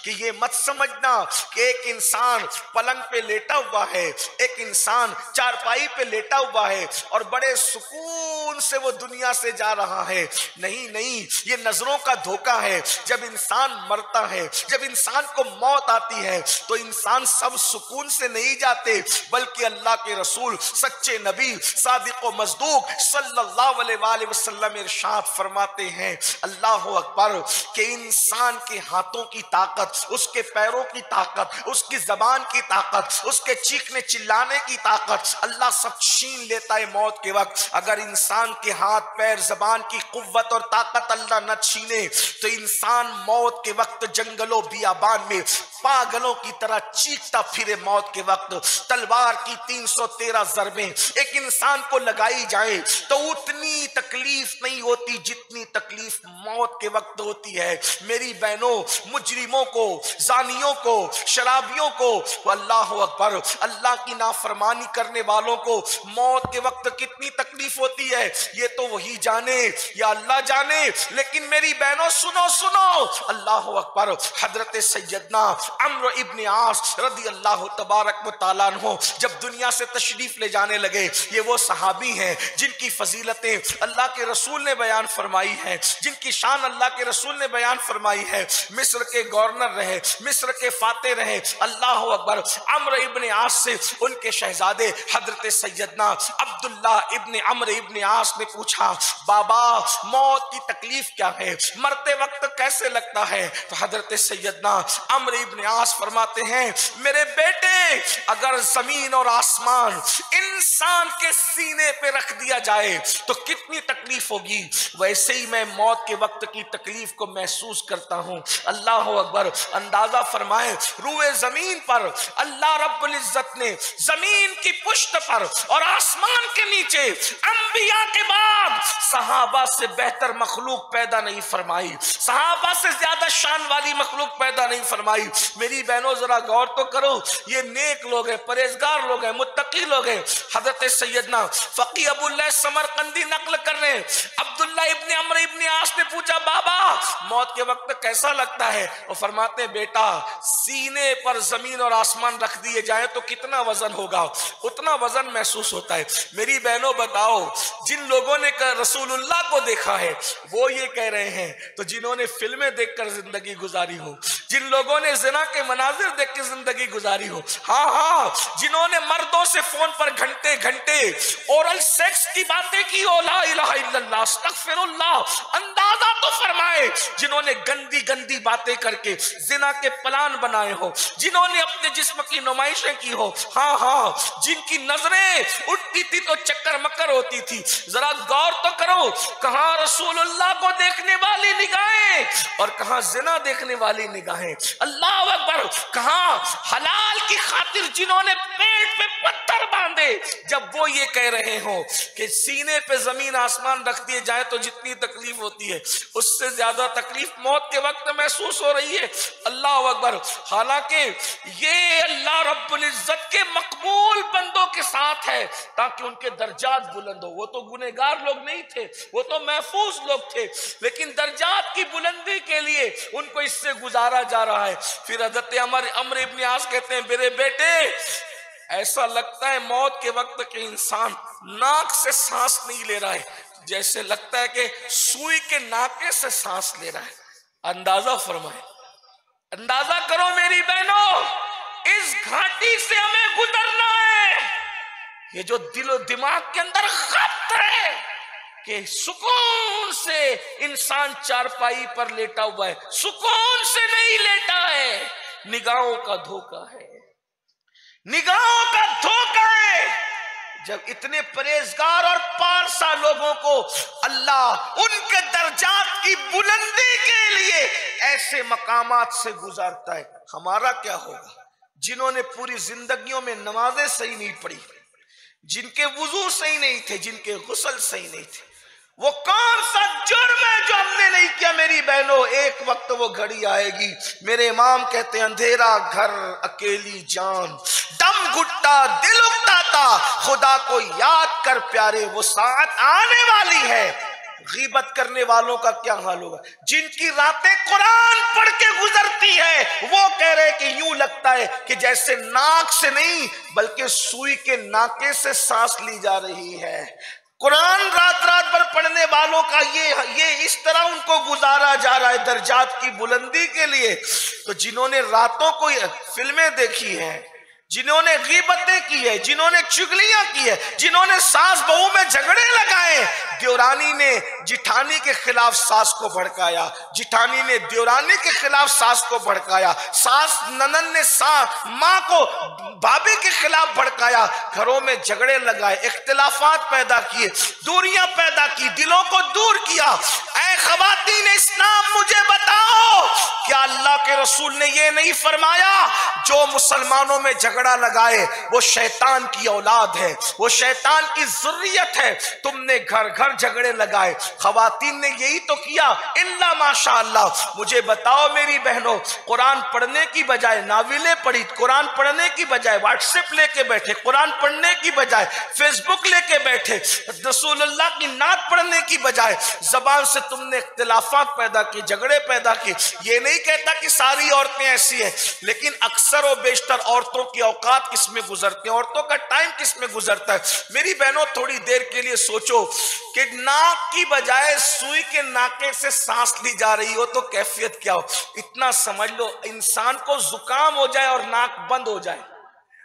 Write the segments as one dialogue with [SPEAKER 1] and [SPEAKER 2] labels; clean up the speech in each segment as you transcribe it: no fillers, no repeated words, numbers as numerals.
[SPEAKER 1] कि ये मत समझना कि एक इंसान पलंग पे लेटा हुआ है, एक इंसान चारपाई पे लेटा हुआ है और बड़े सुकून से वो दुनिया से जा रहा है। नहीं नहीं, ये नजरों का धोखा है। जब इंसान मरता है, जब इंसान को मौत आती है, तो इंसान सब सुकून से नहीं जाते, बल्कि अल्लाह के रसूल सच्चे नबी सादिक व मज़दूक सल्लल्लाहु अलैहि वसल्लम इरशाद फरमाते हैं, अल्लाहु अकबर, कि इंसान के हाथों की ताकत, उसके पैरों की ताकत, उसकी जबान की ताकत, उसके चीखने चिल्लाने की ताकत अल्लाह सब छीन लेता है मौत के वक्त। अगर इंसान के हाथ पैर जबान की कुव्वत और ताकत अल्लाह न छीने तो इंसान मौत के वक्त जंगलों बियाबान में पागलों की तरह चीखता फिरे। मौत के वक्त तलवार की 313 ज़रबें एक इंसान को लगाई जाए तो उतनी तकलीफ नहीं होती जितनी तकलीफ मौत के वक्त होती है। मेरी बहनों, मुजरिमों को, जानियों को, शराबियों को, अल्लाह अकबर, अल्लाह की नाफरमानी करने वालों को मौत के वक्त कितनी तकलीफ होती है ये तो वही जाने या अल्लाह जाने। लेकिन मेरी बहनों सुनो सुनो, अल्लाह अकबर, हजरत सैयदना अम्र इब्न आस रदी अल्लाह तबारक व तआला अन्हु जब दुनिया से तशरीफ ले जाने लगे, ये वो सहाबी हैं जिनकी फजीलतें अल्लाह के रसूल ने बयान फरमाई है, जिनकी शान अल्लाह के रसूल ने बयान फरमाई है। मिस्र के गवर्नर रहे, मिस्र के फाते रहे, अल्लाह अकबर। अम्र इब्न आस से उनके शहजादे हजरत सैयदना अब्दुल्ला इब्न अम्र इब्न आस ने पूछा, बाबा मौत की तकलीफ क्या है, मरते वक्त कैसे लगता है? तो हजरत सैयदना अम्र इब्न आस फरमाते हैं, मेरे बेटे, अगर जमीन और आसमान इंसान के सीने पे रख दिया जाए तो कितनी तकलीफ होगी, वैसे ही मैं मौत के वक्त की तकलीफ को महसूस करता हूं। अल्लाह अकबर। अंदाजा फरमाए, रूए जमीन पर अल्लाह रब्बुल इज्जत ने जमीन की पुश्त पर और आसमान के नीचे अंबिया के बाद सहाबा से बेहतर मखलूक पैदा नहीं फरमाई, सहाबा से ज्यादा शान वाली मखलूक पैदा नहीं फरमाई। मेरी बहनों जरा गौर तो करो, ये नेक लोग हैं, परहेजगार लोग हैं, मुत्तकी लोग हैं। हजरत सैयदना फकी अबुल्लाह समरकंदी नकल कर रहे हैं, अब्दुल्ला इब्न अम्र इब्न आस ने पूछा, बाबा मौत के वक्त कैसा लगता है? वो फरमाते हैं, बेटा सीने पर जमीन और आसमान रख दिए जाए तो कितना वजन होगा, उतना वजन महसूस होता है। मेरी बहनों बताओ, जिन लोगों ने रसूलुल्लाह को देखा है वो ये कह रहे हैं, तो जिन्होंने फिल्में देखकर जिंदगी गुजारी हो, जिन लोगों ने जिना के मनाजिर देख के जिंदगी गुजारी हो, हाँ हाँ, जिन्होंने मर्दों से फोन पर घंटे घंटे ओरल सेक्स की बातें की हो, ला इलाहा इल्लल्लाह अस्तगफिरुल्लाह, अंदाजा तो फरमाए, जिन्होंने गंदी गंदी बातें करके जिना के प्लान बनाए हो, जिन्होंने अपने जिस्म की नुमाइशें की हो, हाँ हाँ, जिनकी नजरें उठती थी तो चक्कर मक्कर होती थी। जरा गौर तो करो, कहां रसूलुल्लाह को देखने वाली निगाहें और कहां जिना देखने वाली निगाहें। अल्लाह अकबर। कहां हलाल की खातिर जिन्होंने पेट पे पत्थर बांधे, जब वो ये कह रहे हो कि सीने पे जमीन आसमान रख दिए जाए तो जितनी तकलीफ होती है उससे ज्यादा तकलीफ मौत के वक्त महसूस हो रही है। अल्लाह अकबर। हालांकि ये अल्लाह रब्बुल इज्जत के मकबूल बंदों के साथ है ताकि उनके दर्जात बुलंद हो। वो तो गुनहगार लोग नहीं थे, वो तो महफूज लोग थे, लेकिन दर्जात की बुलंदी के लिए उनको इससे गुजारा जा रहा है। फिर हजरत अम्र इब्न आस कहते हैं, मेरे बेटे, ऐसा लगता है मौत के वक्त के इंसान नाक से सांस नहीं ले रहा है, जैसे लगता है कि सुई के नाके से सांस ले रहा है। अंदाजा फरमाए, अंदाजा करो मेरी बहनों, इस घाटी से हमें गुजरना है। ये जो दिलो दिमाग के अंदर खत है कि सुकून से इंसान चारपाई पर लेटा हुआ है, सुकून से नहीं लेटा है, निगाहों का धोखा है, निगाहों का धोखा है। जब इतने परहेजगार और पारसा लोगों को अल्लाह उनके दर्जात की बुलंदी के लिए ऐसे मकामात से गुजारता है, हमारा क्या होगा? जिन्होंने पूरी जिंदगियों में नमाजें सही नहीं पढ़ी, जिनके वुजू सही नहीं थे, जिनके गुस्ल सही नहीं थे, वो कौन सा जुर्म है जो हमने नहीं किया? मेरी बहनों, एक वक्त वो घड़ी आएगी, मेरे इमाम कहते हैं, अंधेरा घर अकेली जान, दम घुटता दिल उकताता, खुदा को याद कर प्यारे, वो साथ आने वाली है, गीबत करने वालों का क्या हाल होगा। जिनकी रातें कुरान पढ़ के गुजरती है वो कह रहे कि यूं लगता है कि जैसे नाक से नहीं बल्कि सुई के नाके से सांस ली जा रही है। कुरान रात रात भर पढ़ने वालों का ये इस तरह उनको गुजारा जा रहा है दर्जात की बुलंदी के लिए। तो जिन्होंने रातों को फिल्में देखी हैं, जिन्होंने गीबतें की है, जिन्होंने चुगलियां की है, जिन्होंने सास बहू में झगड़े लगाए, देवरानी ने जिठानी के खिलाफ सास को भड़काया, जिठानी ने देवरानी के खिलाफ सास को भड़काया, सास ननन ने माँ को भाभी के खिलाफ भड़काया, घरों में झगड़े लगाए, इख्तिलाफात पैदा किए, दूरियां पैदा की, दिलों को दूर किया। ऐ ख़वातीन इस्लाम मुझे बताओ, क्या अल्लाह के रसूल ने ये नहीं फरमाया जो मुसलमानों में झगड़ा लगाए वो शैतान की औलाद है, वो शैतान की ज़ुर्रियत है। तुमने घर घर झगड़े लगाए, ख़वातीन ने यही तो किया इल्ला माशाअल्लाह। मुझे बताओ मेरी बहनों, कुरान पढ़ने की बजाय नाविलें पढ़ी, कुरान पढ़ने की बजाय व्हाट्सएप लेके बैठे, कुरान पढ़ने की बजाय फेसबुक लेके बैठे, रसूलुल्लाह की नात पढ़ने की बजाय जबान से तुमने इख्तिलाफात पैदा की, झगड़े पैदा किए। ये नहीं कहता कि सारी औरतें ऐसी हैं, लेकिन अक्सर और बेशतर औरतों की औकात किसमें गुजरते हैं, औरतों का टाइम किसमें गुजरता है। मेरी बहनों थोड़ी देर के लिए सोचो कि नाक की बजाय सुई के नाके से सांस ली जा रही हो तो कैफियत क्या हो। इतना समझ लो, इंसान को जुकाम हो जाए और नाक बंद हो जाए,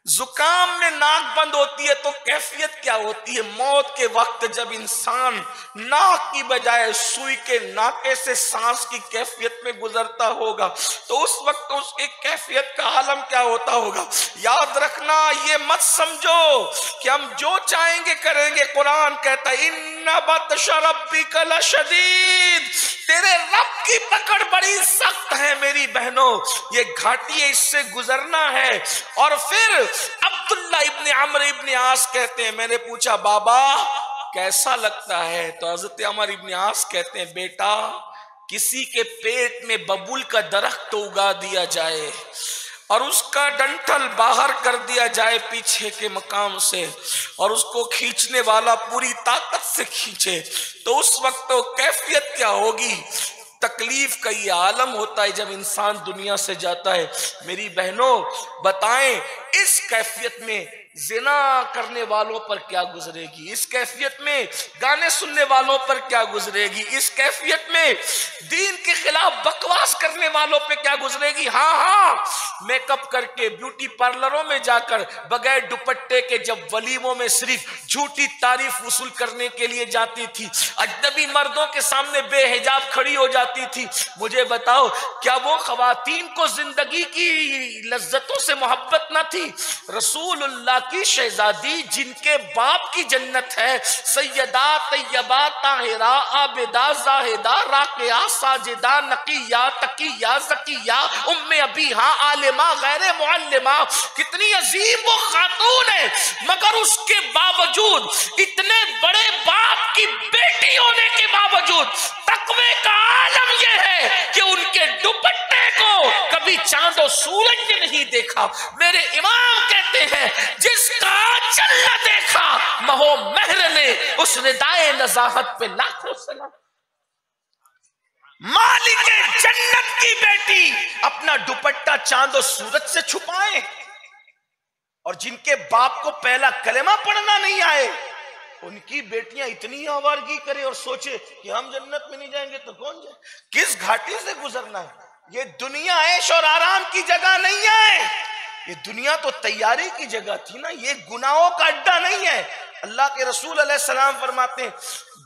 [SPEAKER 1] जुकाम में नाक बंद होती है तो कैफियत क्या होती है। मौत के वक्त जब इंसान नाक की बजाय सुई के नाके से सांस की कैफियत में गुजरता होगा तो उस वक्त उसकी कैफियत का आलम क्या होता होगा। याद रखना, ये मत समझो कि हम जो चाहेंगे करेंगे। कुरान कहता है इन्ना बत्शा रब्बिका लशदीद, तेरे रब की पकड़ बड़ी सख्त है मेरी बहनों, ये घाटी है, इससे गुजरना है। और फिर अब्दुल्ला इब्ने अमर इब्ने आस कहते हैं, मैंने पूछा बाबा कैसा लगता है, तो हजरत अमर इब्ने आस कहते हैं बेटा किसी के पेट में बबूल का दरख्त तो उगा दिया जाए और उसका डंठल बाहर कर दिया जाए पीछे के मकाम से और उसको खींचने वाला पूरी ताकत से खींचे तो उस वक्त तो कैफियत क्या होगी। तकलीफ का ये आलम होता है जब इंसान दुनिया से जाता है। मेरी बहनों बताएं इस कैफियत में जिना करने वालों पर क्या गुजरेगी, इस कैफियत में गाने सुनने वालों पर क्या गुजरेगी, इस कैफियत में दीन के खिलाफ बकवास करने वालों पे क्या गुजरेगी। हाँ, मेकअप करके ब्यूटी पार्लरों में जाकर बगैर दुपट्टे के जब वलीमों में सिर्फ झूठी तारीफ वसूल करने के लिए जाती थी, अजनबी मर्दों के सामने बेहिजाब खड़ी हो जाती थी। मुझे बताओ क्या वो खवातीन को जिंदगी की लज्जतों से मोहब्बत न थी। रसूलुल्लाह की शहजादी जिनके बाप की जन्नत है, सैयदा तैयबा ताहिरा आबिदा जाहिदा राकिया साजिदा नकिया तकिया ज़किया उम्मे अबीहा आलिमा गैर मुअल्लिमा, कितनी अजीम वो खातून है, मगर उसके बावजूद इतने बड़े बाप की बेटी होने के बावजूद तकवे का आलम यह है कि उनके दुपट्टे को कभी चांद और सूरज ने नहीं देखा। मेरे इमाम कहते हैं जिसका चल न देखा महो महर ने उस रिदाए नजाहत पे लाखों सलाम। मालिक जन्नत की बेटी अपना दुपट्टा चांद और सूरज से छुपाए और जिनके बाप को पहला कलेमा पढ़ना नहीं आए उनकी बेटियां इतनी आवारगी करे और सोचे कि हम जन्नत में नहीं जाएंगे तो कौन जाए। किस घाटी से गुजरना है। ये दुनिया ऐश और आराम की जगह नहीं है, ये दुनिया तो तैयारी की जगह थी ना, ये गुनाहों का अड्डा नहीं है। अल्लाह के रसूल अलैहिस्सलाम फरमाते हैं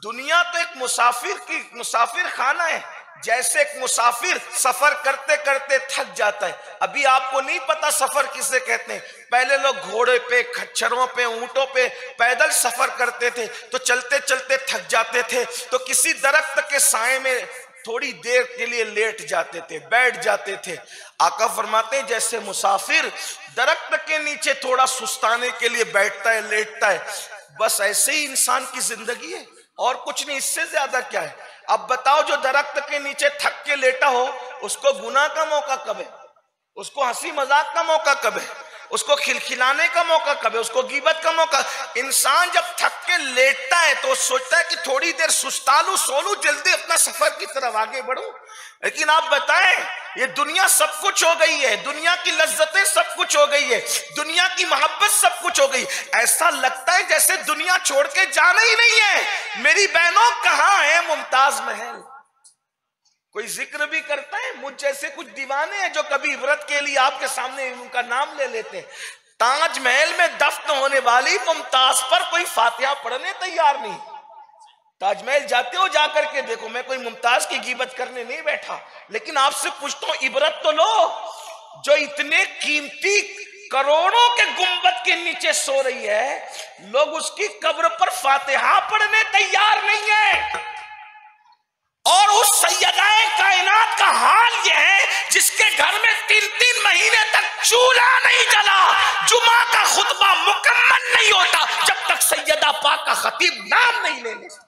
[SPEAKER 1] दुनिया तो एक मुसाफिर खाना है। जैसे एक मुसाफिर सफर करते करते थक जाता है। अभी आपको नहीं पता सफर किसे कहते हैं। पहले लोग घोड़े पे, खच्चरों पे, ऊंटों पे पैदल सफर करते थे तो चलते चलते थक जाते थे तो किसी दरख्त के साए में थोड़ी देर के लिए लेट जाते थे, बैठ जाते थे। आका फरमाते हैं जैसे मुसाफिर दरख्त के नीचे थोड़ा सुस्ताने के लिए बैठता है, लेटता है, बस ऐसे ही इंसान की जिंदगी है और कुछ नहीं, इससे ज्यादा क्या है। अब बताओ जो दरख्त के नीचे थक के लेटा हो उसको गुनाह का मौका कब है, उसको हंसी मजाक का मौका कब है। उसको खिलखिलाने का मौका कब है, उसको गीबत का मौका। इंसान जब थक के लेटता है तो सोचता है कि थोड़ी देर सुस्ता लूं, सो लूं, जल्दी अपना सफर की तरफ आगे बढ़ूं। लेकिन आप बताएं, ये दुनिया सब कुछ हो गई है, दुनिया की लज्जतें सब कुछ हो गई है, दुनिया की मोहब्बत सब कुछ हो गई। ऐसा लगता है जैसे दुनिया छोड़ के जाना ही नहीं है। मेरी बहनों, कहां है मुमताज महल? कोई जिक्र भी करता है? मुझ जैसे कुछ दीवाने हैं जो कभी इबरत के लिए आपके सामने उनका नाम ले लेते हैं। ताजमहल में दफन होने वाली मुमताज पर कोई फातिहा पढ़ने तैयार नहीं। ताजमहल जाते हो, जाकर के देखो। मैं कोई मुमताज की गीबत करने नहीं बैठा, लेकिन आपसे पूछता हूं, इबरत तो लो। जो इतने कीमती करोड़ों के गुंबद के नीचे सो रही है, लोग उसकी कब्र पर फातिहा पढ़ने तैयार नहीं है। और उस सैयदाए कायनात का हाल यह है जिसके घर में 3-3 महीने तक चूल्हा नहीं जला, जुमा का खुतबा मुकम्मल नहीं होता जब तक सैयदा पाक का खतीब नाम नहीं ले लेता।